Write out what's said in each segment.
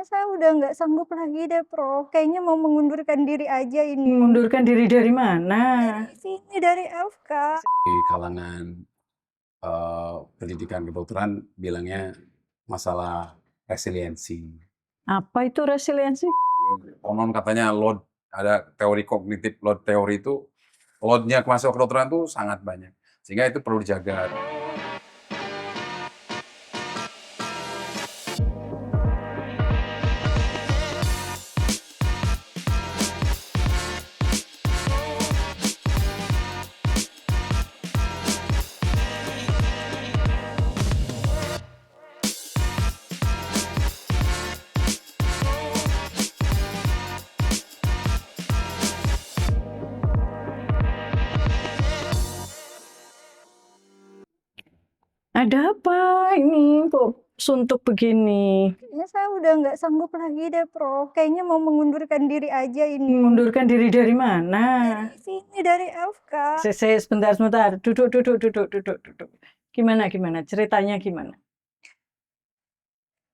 Kayaknya saya udah nggak sanggup lagi deh, Prof. Kayaknya mau mengundurkan diri aja ini. Mengundurkan diri dari mana? Dari sini, dari FK. Di kalangan pendidikan kedokteran bilangnya masalah resiliensi. Apa itu resiliensi? Konon katanya load, ada teori kognitif load teori itu, load-nya masuk kedokteran itu sangat banyak. Sehingga itu perlu dijaga. Ada apa ini kok suntuk begini? Kayaknya saya udah nggak sanggup lagi deh, Prof. Kayaknya mau mengundurkan diri aja ini. Mengundurkan diri dari mana? Dari sini, dari FK. Sebentar. Duduk. Gimana? Ceritanya gimana?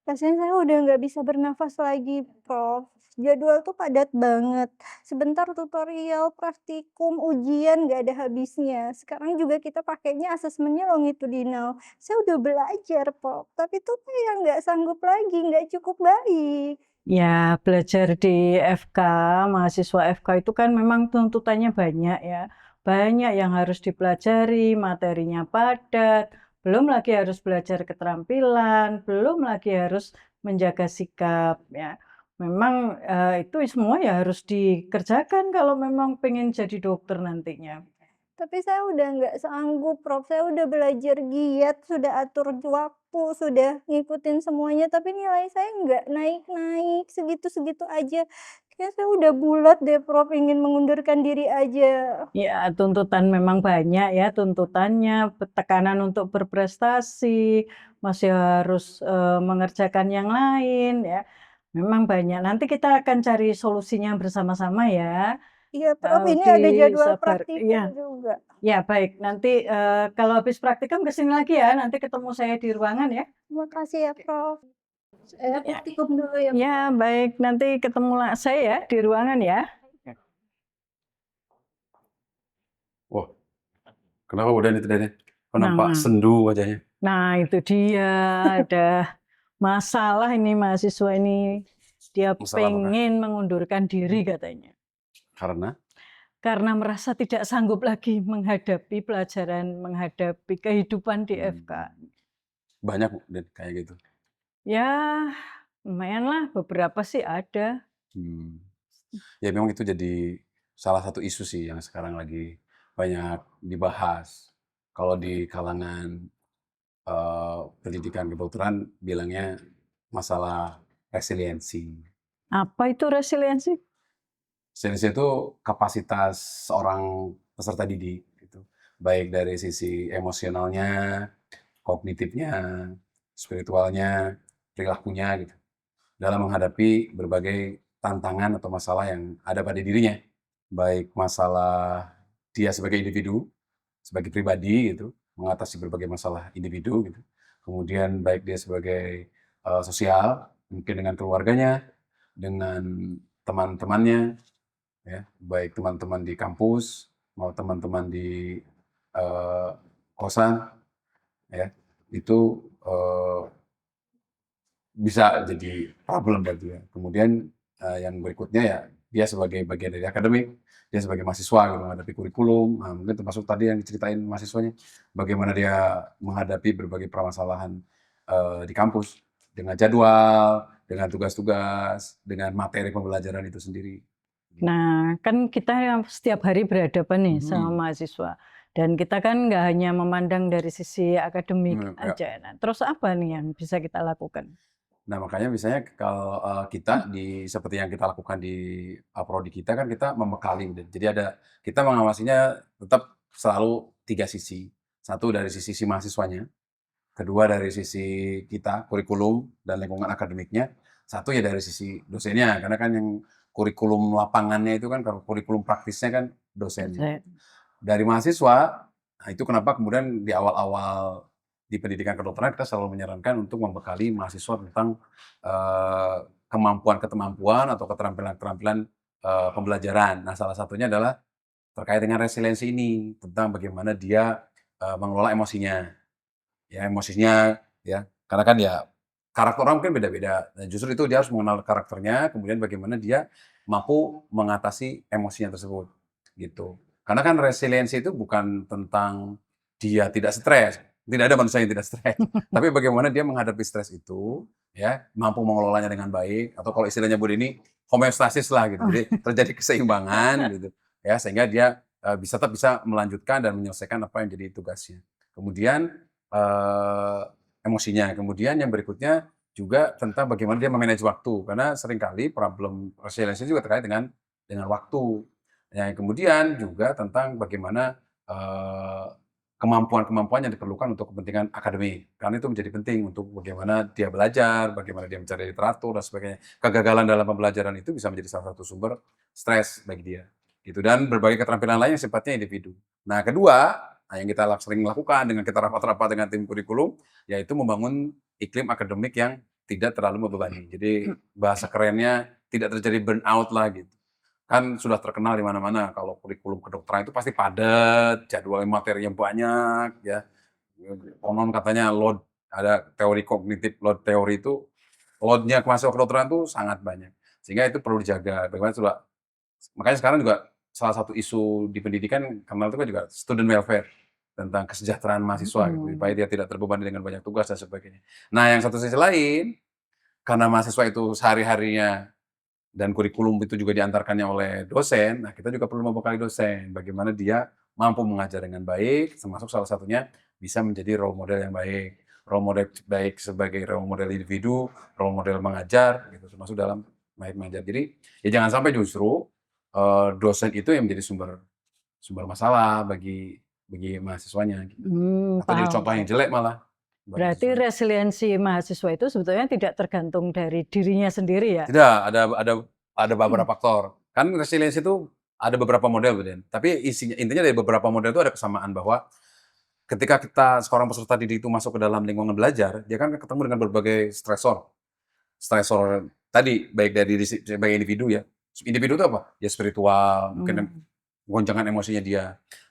Rasanya saya udah nggak bisa bernafas lagi, Prof. Jadwal tuh padat banget. Sebentar tutorial, praktikum, ujian nggak ada habisnya. Sekarang juga kita pakainya asesmennya longitudinal. Saya udah belajar, Prof. Tapi tuh kayak nggak sanggup lagi, nggak cukup baik. Ya, belajar di FK, mahasiswa FK itu kan memang tuntutannya banyak ya. Banyak yang harus dipelajari, materinya padat, belum lagi harus belajar keterampilan, belum lagi harus menjaga sikap ya. Memang itu semua ya harus dikerjakan kalau memang pengen jadi dokter nantinya. Tapi saya udah nggak sanggup, Prof. Saya udah belajar giat, sudah atur waktu, sudah ngikutin semuanya, tapi nilai saya nggak naik-naik, segitu-segitu aja. Kayaknya saya udah bulat deh, Prof, ingin mengundurkan diri aja. Ya, tuntutan memang banyak ya, tuntutannya, tekanan untuk berprestasi, masih harus mengerjakan yang lain ya. Memang banyak. Nanti kita akan cari solusinya bersama-sama ya. Iya, Prof, ini Oke, ada jadwal sabar. praktikum Iya, juga. ya baik. Nanti kalau habis praktikum ke sini lagi ya. Nanti ketemu saya di ruangan ya. Terima kasih ya, Prof. Saya Ya. praktikum dulu ya. Ya, baik. Nanti ketemu saya ya di ruangan ya. Wah, kenapa udah nih tadi? Kok nampak sendu wajahnya? Nah, itu dia. Ada masalah ini mahasiswa ini. Dia pengen mengundurkan diri katanya. Karena merasa tidak sanggup lagi menghadapi pelajaran, menghadapi kehidupan di FK. Banyak kayak gitu? Ya, lumayan lah, beberapa sih ada. Ya memang itu jadi salah satu isu sih yang sekarang lagi banyak dibahas. Kalau di kalangan pendidikan kedokteran bilangnya masalah resiliensi. Apa itu resiliensi? Resiliensi itu kapasitas seorang peserta didik, gitu. Baik dari sisi emosionalnya, kognitifnya, spiritualnya, perilakunya, gitu, dalam menghadapi berbagai tantangan atau masalah yang ada pada dirinya. Baik masalah dia sebagai individu, sebagai pribadi, gitu, mengatasi berbagai masalah individu, gitu. Kemudian baik dia sebagai sosial, mungkin dengan keluarganya, dengan teman-temannya, ya, baik teman-teman di kampus, mau teman-teman di kosan, ya, itu bisa jadi problem bagi dia. Kemudian yang berikutnya ya dia sebagai bagian dari akademik, dia sebagai mahasiswa gitu, menghadapi kurikulum, mungkin termasuk tadi yang diceritain mahasiswanya, bagaimana dia menghadapi berbagai permasalahan di kampus dengan jadwal, dengan tugas-tugas, dengan materi pembelajaran itu sendiri. Nah, kan kita setiap hari berhadapan nih sama mahasiswa. Dan kita kan nggak hanya memandang dari sisi akademik aja. Nah, terus apa nih yang bisa kita lakukan? Nah, makanya biasanya kalau kita seperti yang kita lakukan di prodi kita kan kita membekali. Jadi kita mengawasinya tetap selalu 3 sisi. Satu dari sisi mahasiswanya, kedua dari sisi kita, kurikulum dan lingkungan akademiknya, satu ya dari sisi dosennya, karena kan yang kurikulum lapangannya itu kan, kalau kurikulum praktisnya kan dosennya. Dari mahasiswa, nah itu kenapa kemudian di awal-awal di pendidikan kedokteran kita selalu menyarankan untuk membekali mahasiswa tentang kemampuan atau keterampilan-keterampilan pembelajaran. Nah, salah satunya adalah terkait dengan resiliensi ini, tentang bagaimana dia mengelola emosinya. Ya, emosinya ya. Karena kan ya karakter orang mungkin beda-beda. Nah, justru itu dia harus mengenal karakternya, kemudian bagaimana dia mampu mengatasi emosinya tersebut, gitu. Karena kan resiliensi itu bukan tentang dia tidak stres, tidak ada manusia yang tidak stres. Tapi bagaimana dia menghadapi stres itu, ya, mampu mengelolanya dengan baik, atau kalau istilahnya Bu Dini, homeostasis lah gitu. Jadi terjadi keseimbangan gitu, ya, sehingga dia tetap bisa melanjutkan dan menyelesaikan apa yang jadi tugasnya. Kemudian emosinya. Kemudian yang berikutnya juga tentang bagaimana dia memanage waktu, karena seringkali problem resiliensi juga terkait dengan waktu. Yang kemudian juga tentang bagaimana kemampuan-kemampuan yang diperlukan untuk kepentingan akademik, karena itu menjadi penting untuk bagaimana dia belajar, bagaimana dia mencari literatur dan sebagainya. Kegagalan dalam pembelajaran itu bisa menjadi salah satu sumber stres bagi dia, gitu. Dan berbagai keterampilan lain yang sifatnya individu. Nah, kedua, yang kita sering lakukan dengan kita rapat-rapat dengan tim kurikulum, yaitu membangun iklim akademik yang tidak terlalu membebani. Jadi bahasa kerennya tidak terjadi burnout lah gitu. Kan sudah terkenal di mana-mana kalau kurikulum kedokteran itu pasti padat, jadwalnya materinya banyak ya. Konon katanya load, ada teori kognitif load teori itu, load-nya mahasiswa kedokteran itu sangat banyak. Sehingga itu perlu dijaga. Bagaimana coba, makanya sekarang juga salah satu isu di pendidikan kenal itu kan juga student welfare, tentang kesejahteraan mahasiswa gitu, supaya dia tidak terbebani dengan banyak tugas dan sebagainya. Nah, yang satu sisi lain, karena mahasiswa itu sehari-harinya dan kurikulum itu juga diantarkannya oleh dosen, nah kita juga perlu membekali dosen, bagaimana dia mampu mengajar dengan baik, termasuk salah satunya bisa menjadi role model yang baik. Role model baik sebagai role model individu, role model mengajar, gitu, termasuk dalam baik mengajar. Jadi, ya jangan sampai justru dosen itu yang menjadi sumber masalah bagi mahasiswanya, gitu. Atau jadi Paham, contoh yang paham. jelek malah bagi Berarti siswanya. resiliensi mahasiswa itu sebetulnya tidak tergantung dari dirinya sendiri ya? Tidak, ada beberapa faktor. Kan resiliensi itu ada beberapa model, Bu Den. Tapi intinya dari beberapa model itu ada kesamaan bahwa ketika seorang peserta didik itu masuk ke dalam lingkungan belajar, dia kan ketemu dengan berbagai stresor. Stresor tadi baik dari diri sebagai individu ya. Individu itu apa? Ya spiritual, mungkin Hmm. gonjangan emosinya dia,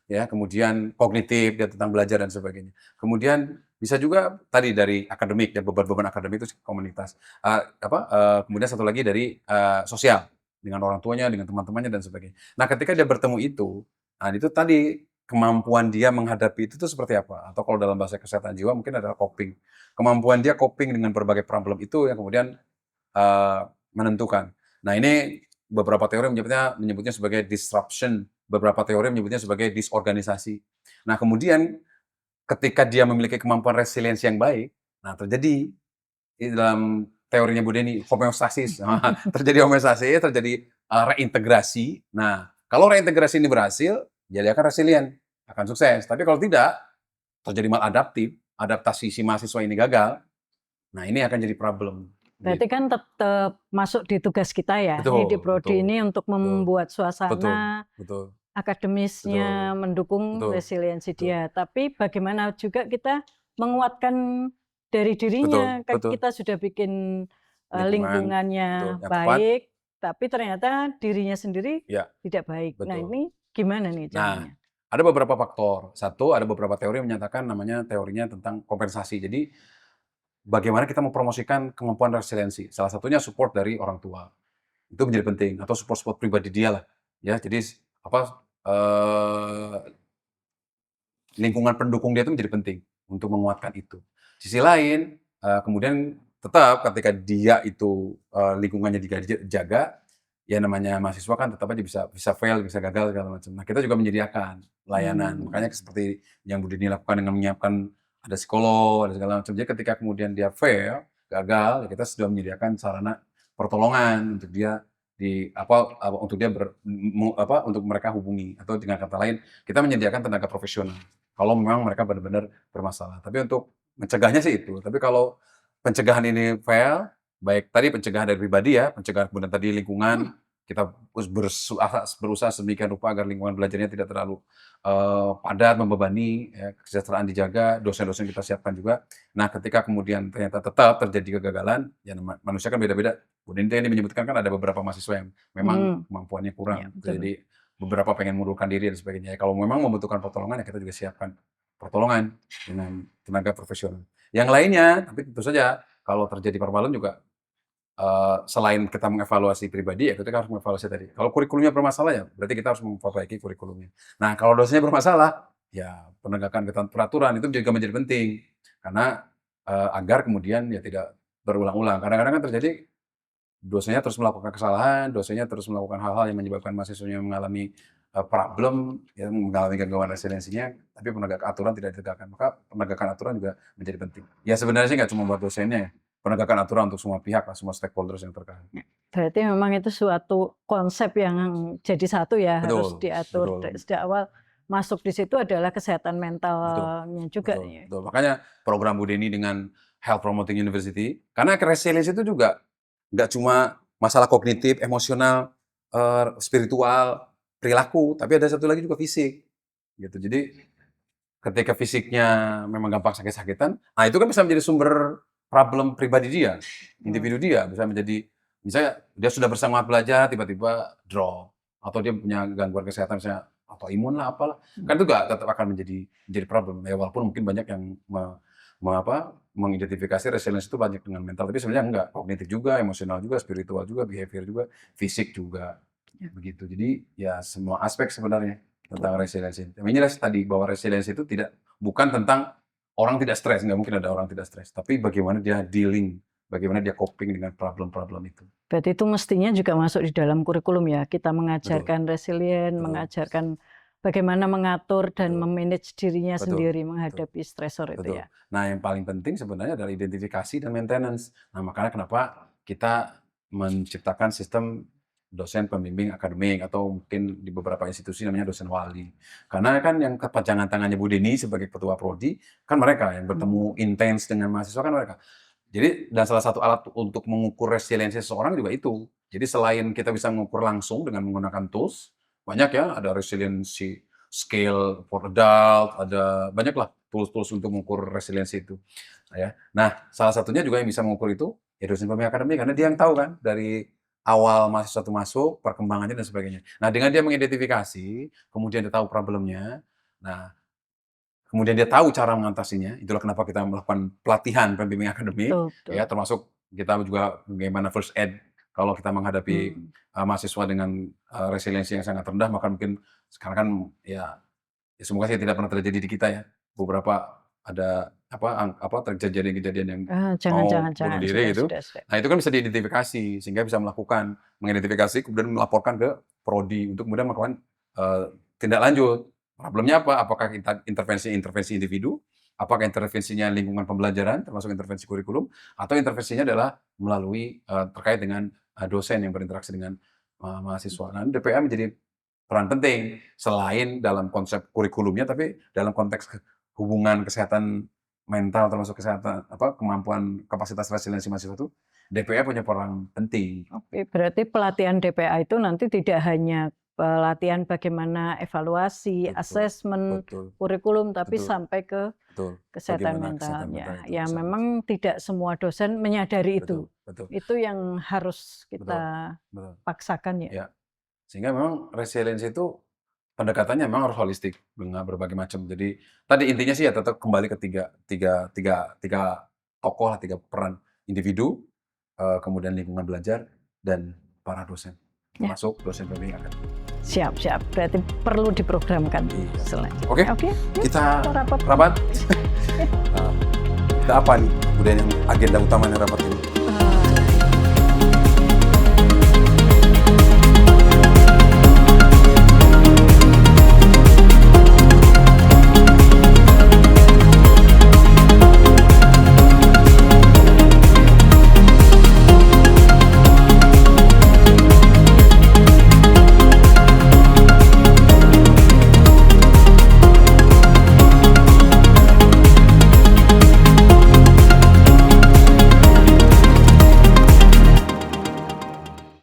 ya. Kemudian kognitif, dia tentang belajar dan sebagainya. Kemudian bisa juga tadi dari akademik, dan beban-beban akademik itu komunitas. Kemudian satu lagi dari sosial, dengan orang tuanya, dengan teman-temannya dan sebagainya. Nah, ketika dia bertemu itu, nah itu tadi kemampuan dia menghadapi itu tuh seperti apa? Atau kalau dalam bahasa kesehatan jiwa mungkin adalah coping. Kemampuan dia coping dengan berbagai problem itu yang kemudian menentukan. Nah, ini beberapa teori menyebutnya sebagai disruption, beberapa teori menyebutnya sebagai disorganisasi. Nah, kemudian ketika dia memiliki kemampuan resiliensi yang baik, nah terjadi di dalam teorinya Bu Deni homeostasis. Terjadi homeostasis, terjadi reintegrasi. Nah, kalau reintegrasi ini berhasil, ya dia akan resilient, akan sukses. Tapi kalau tidak, terjadi maladaptif, adaptasi si mahasiswa ini gagal, nah ini akan jadi problem. Berarti Gitu. kan tetap masuk di tugas kita ya, ini di Betul, prodi betul, ini untuk betul, membuat betul, suasana betul, betul, akademisnya mendukung betul, resiliensi betul, dia. Tapi bagaimana juga kita menguatkan dari betul, dirinya, kan betul. kita sudah bikin Lingkungan, betul, lingkungannya yang tepat, baik, tapi ternyata dirinya sendiri ya, tidak baik. Nah betul. ini gimana nih Nah, caranya? ada beberapa faktor. Satu, ada beberapa teori yang menyatakan namanya teorinya tentang kompensasi. Jadi, bagaimana kita mempromosikan kemampuan resiliensi. Salah satunya support dari orang tua. Itu menjadi penting, atau support-support pribadi dia lah. Ya, jadi lingkungan pendukung dia itu menjadi penting untuk menguatkan itu. Sisi lain, kemudian tetap ketika dia itu lingkungannya dijaga, ya namanya mahasiswa kan tetap aja bisa fail, bisa gagal segala macam. Nah, kita juga menyediakan layanan. Makanya seperti yang Bu Dini lakukan dengan menyiapkan ada psikolog, ada segala macam. Jadi ketika kemudian dia fail, gagal, ya kita sudah menyediakan sarana pertolongan untuk dia untuk mereka hubungi, atau dengan kata lain kita menyediakan tenaga profesional kalau memang mereka benar-benar bermasalah. Tapi untuk mencegahnya sih itu. Tapi kalau pencegahan ini fail, baik tadi pencegahan dari pribadi ya, pencegahan kemudian tadi lingkungan, kita berusaha sedemikian rupa agar lingkungan belajarnya tidak terlalu padat, membebani, ya, kesejahteraan dijaga, dosen-dosen kita siapkan juga. Nah, ketika kemudian ternyata tetap terjadi kegagalan, ya manusia kan beda-beda. Bu Neni tadi menyebutkan kan ada beberapa mahasiswa yang memang kemampuannya Iya, kurang, betul. jadi beberapa pengen mengundurkan diri dan sebagainya. Kalau memang membutuhkan pertolongan, ya kita juga siapkan pertolongan dengan tenaga profesional. Yang lainnya, tapi tentu saja kalau terjadi permasalahan juga selain kita mengevaluasi pribadi, ya kita harus mengevaluasi tadi. Kalau kurikulumnya bermasalah, ya berarti kita harus memperbaiki kurikulumnya. Nah, kalau dosennya bermasalah, ya penegakan peraturan itu juga menjadi penting karena agar kemudian ya tidak berulang-ulang. Kadang-kadang kan terjadi dosennya terus melakukan kesalahan, dosennya terus melakukan hal-hal yang menyebabkan mahasiswanya mengalami problem, ya mengalami gangguan resiliensinya, tapi penegakan aturan tidak ditegakkan. Maka penegakan aturan juga menjadi penting. Ya sebenarnya sih nggak cuma buat dosennya, ya. Penegakan aturan untuk semua pihak, semua stakeholders yang terkait. Berarti memang itu suatu konsep yang jadi satu ya, harus Betul, diatur betul. sejak awal. Masuk di situ adalah kesehatan mentalnya juga Betul, ya. betul. Makanya program Bu Deni dengan Health Promoting University, karena resilience itu juga nggak cuma masalah kognitif, emosional, spiritual, perilaku, tapi ada satu lagi juga fisik, gitu. Jadi ketika fisiknya memang gampang sakit-sakitan, nah itu kan bisa menjadi sumber problem pribadi dia, individu dia, bisa menjadi, misalnya dia sudah bersemangat belajar, tiba-tiba drop, atau dia punya gangguan kesehatan misalnya autoimun lah, apalah, kan itu tetap akan menjadi problem. Ya walaupun mungkin banyak yang mengidentifikasi resilience itu banyak dengan mental, tapi sebenarnya enggak, kognitif juga, emosional juga, spiritual juga, behavior juga, fisik juga, begitu. Jadi ya semua aspek sebenarnya tentang resilience. Tapi jelas tadi bahwa resilience itu bukan tentang orang tidak stres, nggak mungkin ada orang tidak stres, tapi bagaimana dia dealing, bagaimana dia coping dengan problem-problem itu. Berarti itu mestinya juga masuk di dalam kurikulum ya, kita mengajarkan resilient, mengajarkan bagaimana mengatur dan memanage dirinya sendiri menghadapi stresor itu ya. Nah, yang paling penting sebenarnya adalah identifikasi dan maintenance. Nah, makanya kenapa kita menciptakan sistem dosen pembimbing akademik, atau mungkin di beberapa institusi namanya dosen wali. Karena kan yang kepanjangan tangannya Bu Deni sebagai ketua prodi, kan mereka yang bertemu intens dengan mahasiswa, kan mereka. Jadi, dan salah satu alat untuk mengukur resiliensi seseorang juga itu. Jadi selain kita bisa mengukur langsung dengan menggunakan tools, banyak ya, ada resiliency scale for adult, ada banyaklah tools-tools untuk mengukur resiliensi itu. Ya. Nah, salah satunya juga yang bisa mengukur itu ya dosen pembimbing akademik, karena dia yang tahu kan dari awal mahasiswa itu masuk, perkembangannya dan sebagainya. Nah, dengan dia mengidentifikasi, kemudian dia tahu problemnya, nah kemudian dia tahu cara mengatasinya, itulah kenapa kita melakukan pelatihan pembimbing akademik, ya termasuk kita juga bagaimana first aid kalau kita menghadapi mahasiswa dengan resiliensi yang sangat rendah, maka mungkin sekarang kan ya semoga sih tidak pernah terjadi di kita ya, beberapa ada kejadian-kejadian yang mau bunuh diri gitu. Nah itu kan bisa diidentifikasi sehingga bisa mengidentifikasi kemudian melaporkan ke prodi untuk kemudian melakukan tindak lanjut. Problemnya apa? Apakah intervensi individu, apakah intervensinya lingkungan pembelajaran termasuk intervensi kurikulum, atau intervensinya adalah melalui terkait dengan dosen yang berinteraksi dengan mahasiswa. Nah, DPA menjadi peran penting selain dalam konsep kurikulumnya, tapi dalam konteks hubungan kesehatan mental termasuk kesehatan kemampuan kapasitas resiliensi mahasiswa itu, DPA punya peran penting. Oke, berarti pelatihan DPA itu nanti tidak hanya pelatihan bagaimana evaluasi, asesmen, kurikulum, tapi sampai ke kesehatan mentalnya. Ya memang tidak semua dosen menyadari itu. Itu yang harus kita paksakan ya. Sehingga memang resiliensi itu pendekatannya memang harus holistik dengan berbagai macam. Jadi tadi intinya sih ya tetap kembali ke tiga tokoh, tiga peran: individu, kemudian lingkungan belajar, dan para dosen, termasuk dosen pembimbing akademik. Siap. Berarti perlu diprogramkan selanjutnya. Oke. Kita rapat. Kita apa nih? Udah yang agenda utamanya rapat ini?